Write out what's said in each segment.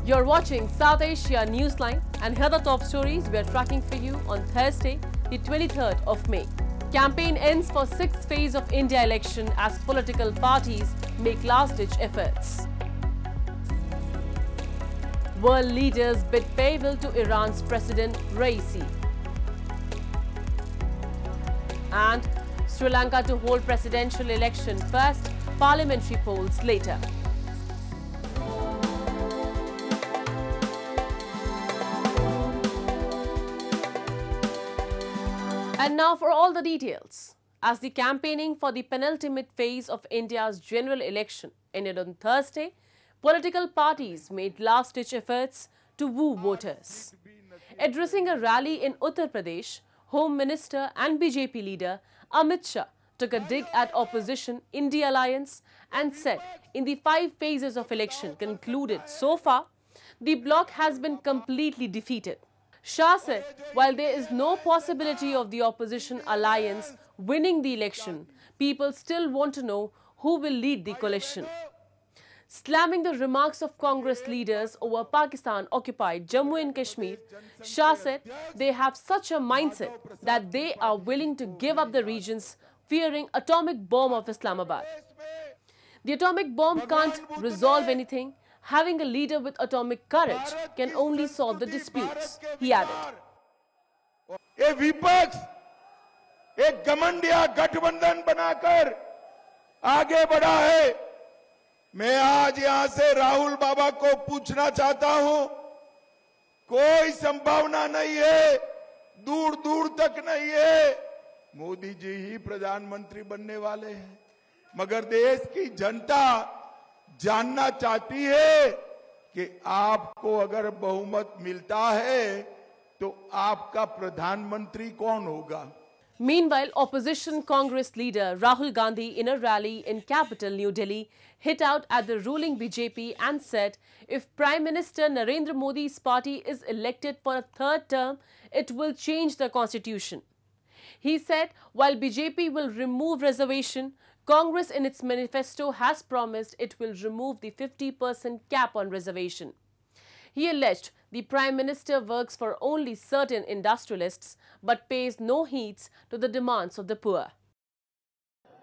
You're watching South Asia Newsline, and here are the top stories we are tracking for you on Thursday, the 23rd of May. Campaign ends for sixth phase of India election as political parties make last-ditch efforts. World leaders bid farewell to Iran's President Raisi. And Sri Lanka to hold presidential election first, parliamentary polls later. And now for all the details. As the campaigning for the penultimate phase of India's general election ended on Thursday, political parties made last-ditch efforts to woo voters. Addressing a rally in Uttar Pradesh, Home Minister and BJP leader Amit Shah took a dig at opposition India Alliance and said in the 5 phases of election concluded so far, the bloc has been completely defeated. Shah said while there is no possibility of the opposition alliance winning the election, people still want to know who will lead the coalition. Slamming the remarks of Congress leaders over Pakistan-occupied Jammu and Kashmir, Shah said they have such a mindset that they are willing to give up the regions fearing atomic bomb of Islamabad. The atomic bomb can't resolve anything. Having a leader with atomic courage can only solve the disputes, he added. ये विपक्ष एक घमंडिया गठबंधन बनाकर आगे बढ़ा है। मैं आज यहां से राहुल बाबा को पूछना चाहता हूं, कोई संभावना नहीं है, दूर दूर तक नहीं है, मोदी जी ही प्रधानमंत्री बनने वाले हैं, मगर देश की जनता जानना चाहती है कि आपको अगर बहुमत मिलता है तो आपका प्रधानमंत्री कौन होगा। Meanwhile, opposition Congress leader Rahul Gandhi in a rally in capital New Delhi hit out at the ruling BJP and said if Prime Minister Narendra Modi's party is elected for a third term, it will change the constitution. He said while BJP will remove reservation, Congress in its manifesto has promised it will remove the 50% cap on reservation. He alleged the Prime Minister works for only certain industrialists but pays no heed to the demands of the poor.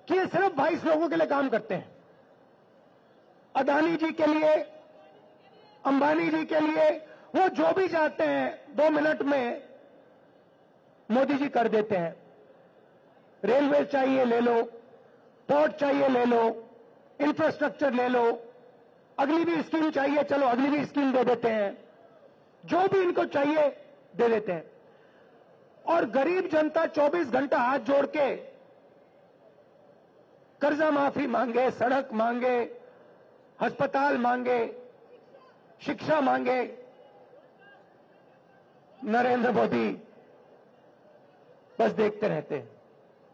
कि ये सिर्फ 22 लोगों के लिए काम करते हैं। अदानी जी के लिए, अंबानी जी के लिए, वो जो भी चाहते हैं 2 मिनट में मोदी जी कर देते हैं। रेलवे चाहिए ले लो, पोर्ट चाहिए ले लो, इंफ्रास्ट्रक्चर ले लो, अगली भी स्कीम चाहिए, चलो अगली भी स्कीम दे देते हैं, जो भी इनको चाहिए दे देते हैं। और गरीब जनता 24 घंटा हाथ जोड़ के कर्जा माफी मांगे, सड़क मांगे, अस्पताल मांगे, शिक्षा मांगे, नरेंद्र मोदी बस देखते रहते हैं।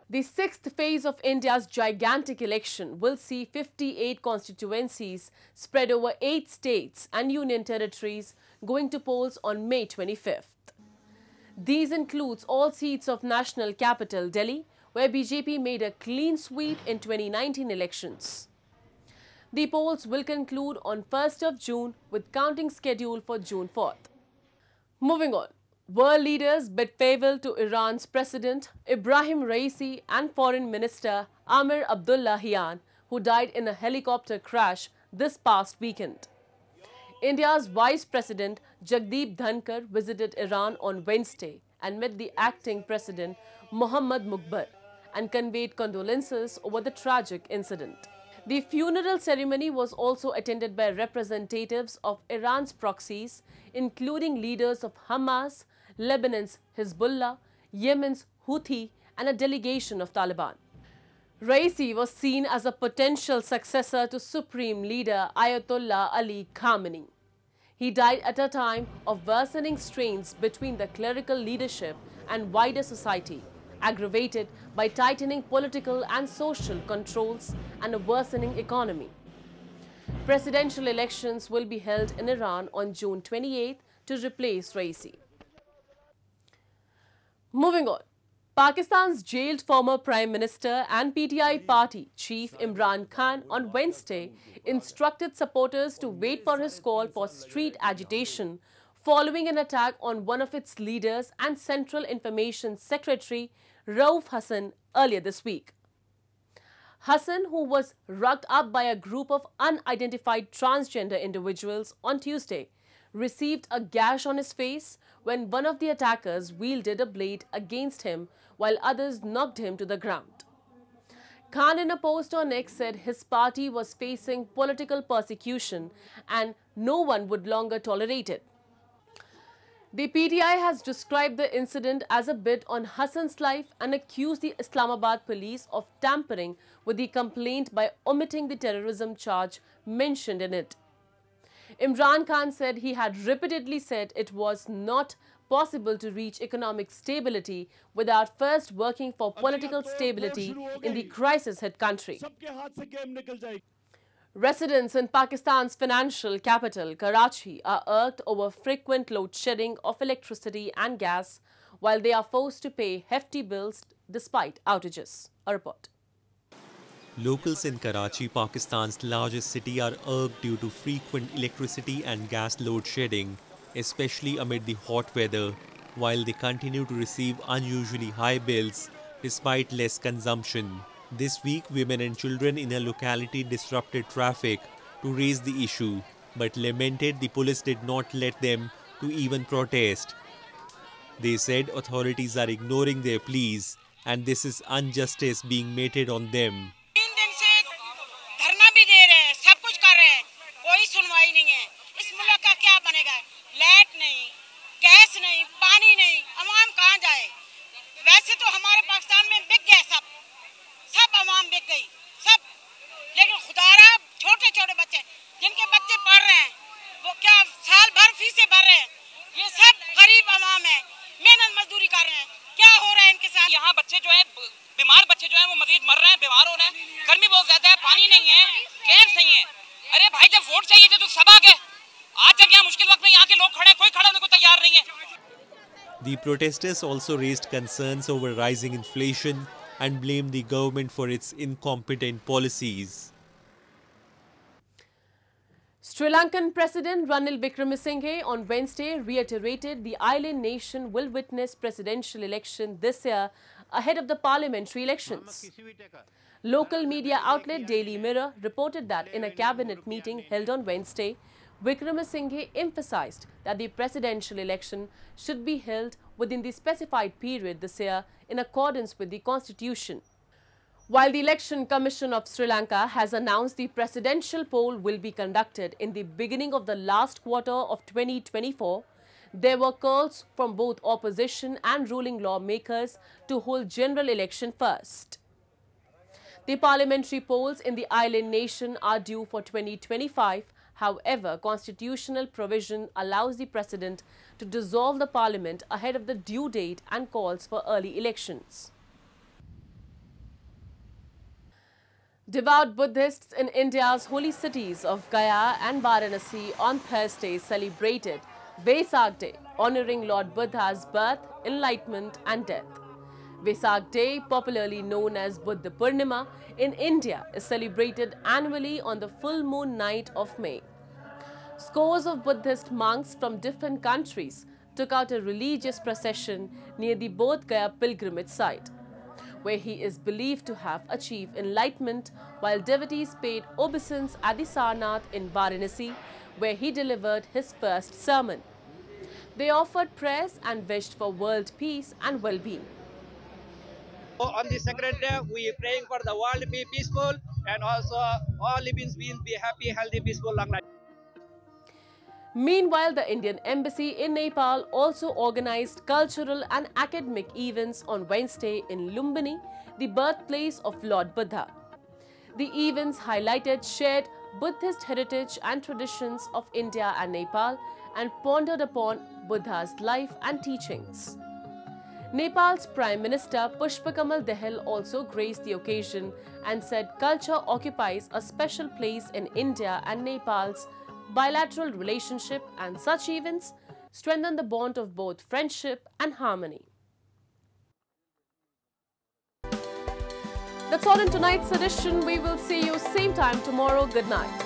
The sixth phase of India's gigantic election will see 58 constituencies spread over 8 states and union territories going to polls on May 25th. These includes all seats of national capital Delhi, where BJP made a clean sweep in 2019 elections. The polls will conclude on 1st of June with counting scheduled for June 4th. Moving on. World leaders bid farewell to Iran's President Ibrahim Raisi and Foreign Minister Amir Abdullahian, who died in a helicopter crash this past weekend. India's Vice President Jagdeep Dhankar visited Iran on Wednesday and met the acting President Mohammad Muqbar and conveyed condolences over the tragic incident. The funeral ceremony was also attended by representatives of Iran's proxies, including leaders of Hamas, Lebanon's Hezbollah, Yemen's Houthi, and a delegation of Taliban. Raisi was seen as a potential successor to Supreme Leader Ayatollah Ali Khamenei. He died at a time of worsening strains between the clerical leadership and wider society, aggravated by tightening political and social controls and a worsening economy. Presidential elections will be held in Iran on June 28th to replace Raisi. Moving on. Pakistan's jailed former Prime Minister and PTI party chief Imran Khan on Wednesday instructed supporters to wait for his call for street agitation following an attack on one of its leaders and Central Information Secretary Rauf Hassan earlier this week. Hassan, who was rugged up by a group of unidentified transgender individuals on Tuesday, received a gash on his face when one of the attackers wielded a blade against him while others knocked him to the ground. Khan, in a post on X, said his party was facing political persecution and no one would longer tolerate it. The PTI has described the incident as a bit on Hassan's life and accused the Islamabad police of tampering with the complaint by omitting the terrorism charge mentioned in it. Imran Khan said he had repeatedly said it was not possible to reach economic stability without first working for political stability in the crisis-hit country. Residents in Pakistan's financial capital, Karachi, are irked over frequent load shedding of electricity and gas while they are forced to pay hefty bills despite outages. A report. Locals in Karachi, Pakistan's largest city, are irked due to frequent electricity and gas load shedding, especially amid the hot weather, while they continue to receive unusually high bills despite less consumption. This week, women and children in a locality disrupted traffic to raise the issue, but lamented the police did not let them to even protest. They said authorities are ignoring their pleas and this is injustice being meted on them. सब आवाम बिक गई सब, लेकिन खुदारा छोटे छोटे बच्चे जिनके बच्चे पढ़ रहे हैं वो क्या साल भर फीसें भर रहे हैं, ये सब गरीब आवाम है, मेहनत मजदूरी कर रहे हैं, क्या हो रहा है इनके साथ। यहाँ बच्चे जो है बीमार बच्चे जो है वो मजीद मर रहे हैं, बीमार हो रहे हैं, गर्मी बहुत ज्यादा है, पानी नहीं है, गैस नहीं है। अरे भाई जब वोट चाहिए थे तो सब आ गए, आज जब यहाँ मुश्किल वक्त में यहाँ के लोग खड़े हैं, कोई खड़ा होने को तैयार नहीं है। The protesters also raised concerns over rising inflation and blamed the government for its incompetent policies. Sri Lankan President Ranil Wickremesinghe on Wednesday reiterated the island nation will witness presidential election this year ahead of the parliamentary elections. Local media outlet Daily Mirror reported that in a cabinet meeting held on Wednesday, Wickremesinghe emphasized that the presidential election should be held within the specified period this year in accordance with the constitution. While the Election Commission of Sri Lanka has announced the presidential poll will be conducted in the beginning of the last quarter of 2024, there were calls from both opposition and ruling lawmakers to hold general election first. The parliamentary polls in the island nation are due for 2025. However, constitutional provision allows the president to dissolve the parliament ahead of the due date and calls for early elections. Devout Buddhists in India's holy cities of Gaya and Varanasi on Thursday celebrated Vesak Day, honoring Lord Buddha's birth, enlightenment and death. Vesak Day, popularly known as Buddha Purnima in India, is celebrated annually on the full moon night of May. Scores of Buddhist monks from different countries took out a religious procession near the Bodh Gaya pilgrimage site, where he is believed to have achieved enlightenment, while devotees paid obeisance at the Sarnath in Varanasi, where he delivered his first sermon. They offered prayers and wished for world peace and well-being. On this sacred day, we are praying for the world to be peaceful and also all living beings be happy, healthy, peaceful, long life. Meanwhile, the Indian Embassy in Nepal also organized cultural and academic events on Wednesday in Lumbini, the birthplace of Lord Buddha. The events highlighted shared Buddhist heritage and traditions of India and Nepal and pondered upon Buddha's life and teachings. Nepal's Prime Minister Pushpakamal Dahal also graced the occasion and said culture occupies a special place in India and Nepal's bilateral relationship, and such events strengthen the bond of both friendship and harmony. That's all in tonight's edition. We will see you same time tomorrow. Good night.